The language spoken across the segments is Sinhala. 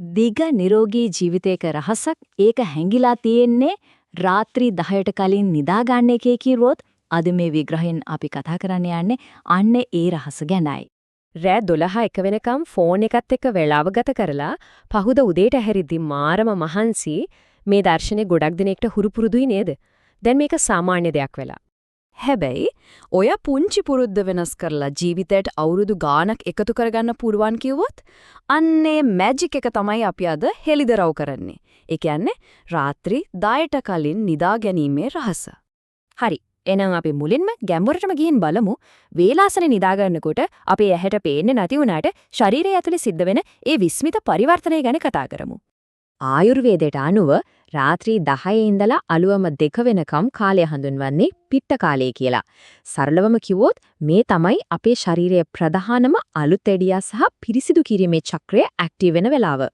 දිග නිරෝගී ජීවිතයක රහසක් ඒක හැංගිලා තියෙන්නේ රාත්‍රී 10ට කලින් නිදා ගන්න එකේ කිව්වොත් අද මේ විග්‍රහයෙන් අපි කතා කරන්න යන්නේ අන්න ඒ රහස ගැනයි. රෑ 12 එක වෙනකම් ෆෝන් එකත් එක්ක වෙලාව ගත කරලා පහුද උදේට හැරිද්දි මාරම මහන්සි මේ දර්ශනේ ගොඩක් දිනෙකට හුරු පුරුදුයි නේද? දැන් මේක සාමාන්‍ය දෙයක් වෙලා. හැබැයි ඔය පුංචි පුරුද්ද වෙනස් කරලා ජීවිතයට අවුරුදු ගාණක් එකතු කරගන්න පුරුවන් කිව්වොත් අන්නේ මැජික් එක තමයි අපි අද හෙලිදරව් කරන්නේ. ඒ කියන්නේ රාත්‍රී 10ට කලින් නිදා ගැනීමේ රහස. හරි. එහෙනම් අපි මුලින්ම ගැඹුරටම ගිහින් බලමු වේලාසනේ නිදා ගන්නකොට අපේ ඇහැට පේන්නේ නැති වුණාට ශරීරය ඇතුලේ සිද්ධ වෙන ඒ විස්මිත පරිවර්තනය ගැන කතා කරමු. ආයුර්වේදයට අනුව රාත්‍රී 10 ඉඳලා අලුවම 2 වෙනකම් කාලය හඳුන්වන්නේ පිත්ත කාලය කියලා. සරලවම කිව්වොත් මේ තමයි අපේ ශරීරයේ ප්‍රධානම අලුත් එඩියා සහ පිරිසිදු කිරීමේ චක්‍රය ඇක්ටිව් වෙන වෙලාව.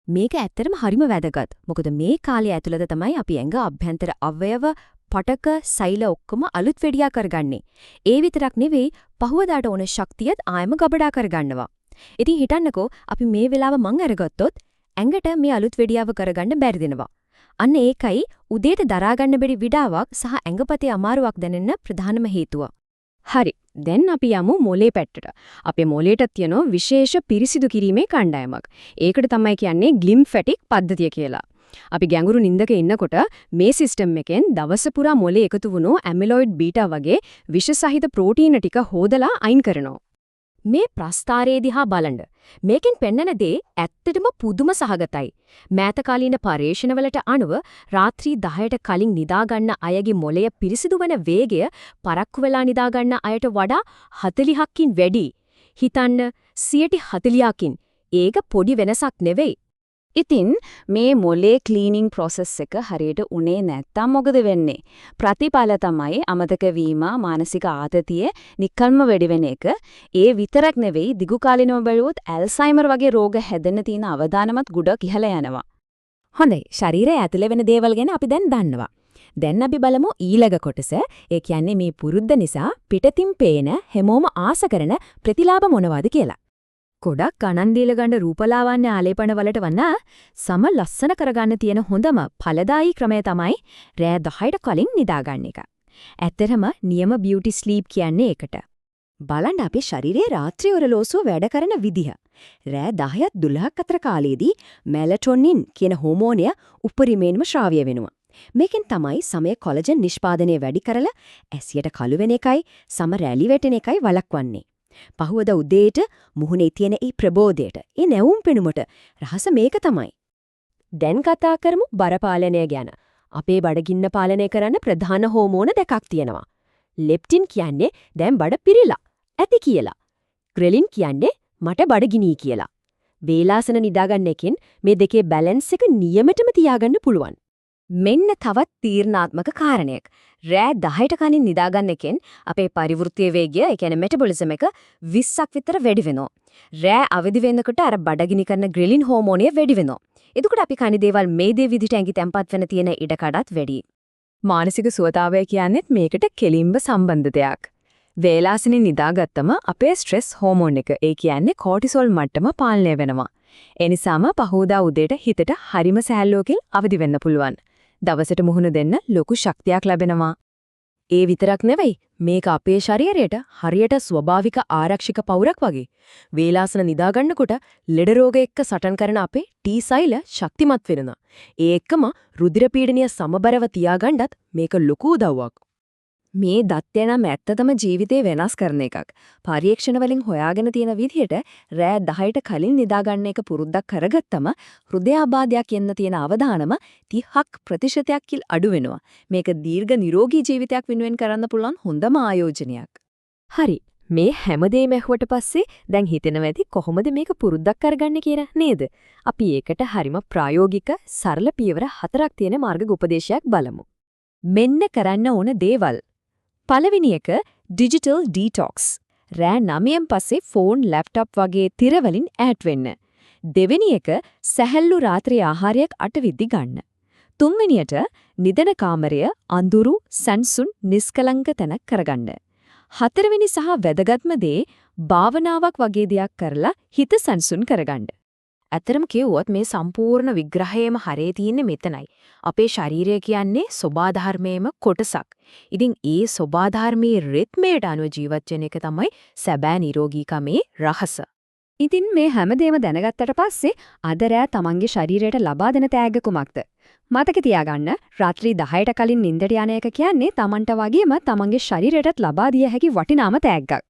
මේක ඇත්තටම හරිම වැදගත්. මොකද මේ කාලය ඇතුළත තමයි අපි ඇඟ අභ්‍යන්තර අවයව පටක සෛල ඔක්කොම අලුත් වෙඩියා කරගන්නේ. ඒ විතරක් නෙවෙයි පහුවදාට ඕන ශක්තියත් ආයම ගබඩා කරගන්නවා. ඉතින් හිතන්නකෝ අපි මේ වෙලාව මං අරගත්තොත් ඇඟට මේ අලුත් වෙඩියාව කරගන්න බැරි දෙනවා. අන්න ඒකයි උදේට දරා ගන්න බැරි විඩාවක් සහ ඇඟපතේ අමාරුවක් දැනෙන්න ප්‍රධානම හේතුව. හරි. දැන් අපි යමු මොලේ පැත්තට. අපේ මොලේට තියෙන විශේෂ පිරිසිදු කිරීමේ කණ්ඩායමක්. ඒකට තමයි කියන්නේ ග්ලිම්ෆැටික් පද්ධතිය කියලා. අපි ගැඹුරු නිින්දක ඉන්නකොට මේ සිස්ටම් එකෙන් දවස පුරා මොලේ එකතු වුණු ඇමිලොයිඩ් බීටා වගේ විෂ සහිත ප්‍රෝටීන ටික හොදලා අයින් කරනවා. මේ ප්‍රස්තාරයේ දිහා බලන්න. මේකෙන් පෙන්වන දේ ඇත්තටම පුදුම සහගතයි. මෑතකාලීන පර්යේෂණවලට අනුව රාත්‍රී 10ට කලින් නිදා ගන්න අයගේ මොළය පිරිසිදු වෙන වේගය පරක්කු වෙලා නිදා ගන්න අයට වඩා 40කින් වැඩි. හිතන්න 40කින්. ඒක පොඩි වෙනසක් නෙවෙයි. ඉතින් මේ මොලේ ක්ලීනින් ප්‍රොසෙස් එක හරියට උනේ නැත්තම් මොකද වෙන්නේ? ප්‍රතිඵල තමයි අමතක වීම, මානසික ආතතිය, නිකල්ම වැඩි වෙන එක. ඒ විතරක් නෙවෙයි දිගු කාලිනව බැලුවොත් ඇල්සයිමර් වගේ රෝග හැදෙන්න තියෙන අවදානමත් ගොඩක් ඉහළ යනවා. හොඳයි. ශරීරය ඇතුලේ වෙන දේවල් ගැන අපි දැන් දන්නවා. දැන් අපි බලමු ඊළඟ කොටස. ඒ කියන්නේ මේ පුරුද්ද නිසා පිටතින් පේන හැමෝම ආස කරන ප්‍රතිලාභ මොනවද කියලා. ගොඩක් ගණන් දීලා ගන්න රූපලාවන්‍ය ආලේපන වලට වන්න සම ලස්සන කරගන්න තියෙන හොඳම ඵලදායී ක්‍රමය තමයි රෑ 10ට කලින් නිදා ගන්න එක. ඇත්තටම නියම බියුටි ස්ලීප් කියන්නේ ඒකට. බලන්න අපේ ශරීරයේ රාත්‍රී ඔරලෝසුව වැඩ කරන විදිහ. රෑ 10ත් 12ක් අතර කාලයේදී මෙලටොනින් කියන හෝමෝනය උපරිමයෙන්ම ශ්‍රාව්‍ය වෙනවා. මේකෙන් තමයි සමය කොලජන් නිෂ්පාදනය වැඩි කරලා ඇසියට කළු වෙන එකයි සම රැලි වැටෙන එකයි වළක්වන්නේ. පහුවද උදේට මුහුණේ තියෙන ඒ ප්‍රබෝධයට, ඒ නැවුම් පෙනුමට රහස මේක තමයි. දැන් කතා කරමු බර පාලනය ගැන. අපේ බඩගින්න පාලනය කරන්න ප්‍රධාන හෝමෝන දෙකක් තියෙනවා. ලෙප්ටින් කියන්නේ දැන් බඩ පිරීලා ඇති කියලා. ග්‍රෙලින් කියන්නේ මට බඩගිනී කියලා. වේලාසන නිදාගන්න එකෙන් මේ දෙකේ බැලන්ස් එක නියමටම තියාගන්න පුළුවන්. මෙන්න තවත් තීරණාත්මක කාරණයක්. රෑ 10ට කලින් නිදාගන්න එකෙන් අපේ පරිවෘත්තීය වේගය, ඒ කියන්නේ මෙටබොලිසම් එක 20ක් විතර වැඩි වෙනවා. රෑ අවදි වෙනකොට අර බඩගිනි කරන ග්‍රෙලින් හෝමෝනය වැඩි වෙනවා. එතකොට අපි කන දේවල් මේ දේ විදිහට ඇඟි තැම්පත් වෙන තියෙන ඉඩකඩත් වැඩි. මානසික සුවතාවය කියන්නේත් මේකට කෙලින්ම සම්බන්ධ දෙයක්. වේලාසනින් නිදාගත්තම අපේ ස්ට්‍රෙස් හෝමෝන් එක, ඒ කියන්නේ කෝටිසෝල් මට්ටම පාලනය වෙනවා. ඒ නිසාම පහෝදා උදේට හිතට හරිම සැහැල්ලුවකින් අවදි වෙන්න පුළුවන්. දවසට මුහුණ දෙන්න ලොකු ශක්තියක් ලැබෙනවා. ඒ විතරක් නෙවෙයි මේක අපේ ශරීරයට හරියට ස්වභාවික ආරක්ෂක පවුරක් වගේ. වේලාසන නිදා ගන්නකොට ලෙඩ රෝග එක්ක සටන් කරන අපේ T සෛල ශක්තිමත් වෙනවා. ඒ එක්කම රුධිර පීඩනය සමබරව තියාගන්නත් මේක ලොකු උදව්වක්. මේ දත්තය නම් ඇත්තටම ජීවිතේ වෙනස් කරන එකක්. පරීක්ෂණ වලින් හොයාගෙන තියෙන විදිහට රෑ 10ට කලින් නිදා ගන්න එක පුරුද්දක් කරගත්තම හෘදයාබාධයක් එන්න තියෙන අවදානම 30% කිල් අඩු වෙනවා. මේක දීර්ඝ නිරෝගී ජීවිතයක් වෙනුවෙන් කරන්න පුළුවන් හොඳම ආයෝජනයක්. හරි. මේ හැමදේම ඇහුවට පස්සේ දැන් හිතෙනවා ඇති කොහොමද මේක පුරුද්දක් කරගන්නේ කියලා නේද? අපි ඒකට හරිම ප්‍රායෝගික සරල පියවර 4ක් තියෙන මාර්ග උපදේශයක් බලමු. මෙන්න කරන්න ඕන දේවල්. පළවෙනි එක ඩිජිටල් ඩීටොක්ස්. රෑ 9න් පස්සේ ෆෝන්, ලැප්ටොප් වගේ තිර වලින් ඈත් වෙන්න. දෙවෙනි එක සැහැල්ලු රාත්‍රී ආහාරයක් අටවිද්දි ගන්න. තුන්වෙනියට නිදන කාමරය අඳුරු, සන්සුන්, නිස්කලංක තැනක් කරගන්න. හතරවෙනි සහ වැදගත්ම දේ භාවනාවක් වගේ දෙයක් කරලා හිත සංසුන් කරගන්න. ඇත්තටම කිව්වොත් මේ සම්පූර්ණ විග්‍රහයේම හරේ තියෙන්නේ මෙතනයි. අපේ ශරීරය කියන්නේ සෝබාධර්මයේම කොටසක්. ඉතින් ඒ සෝබාධර්මයේ රිද්මයට අනුව ජීවත් වෙන එක තමයි සැබෑ නිරෝගීකමේ රහස. ඉතින් මේ හැමදේම දැනගත්තට පස්සේ අද රෑ තමන්ගේ ශරීරයට ලබා දෙන තෑග්ග කුමක්ද? මතක තියාගන්න රාත්‍රී 10ට කලින් නිින්දට යන එක කියන්නේ තමන්ට වගේම තමන්ගේ ශරීරයටත් ලබා දිය හැකි වටිනාම තෑග්ගක්.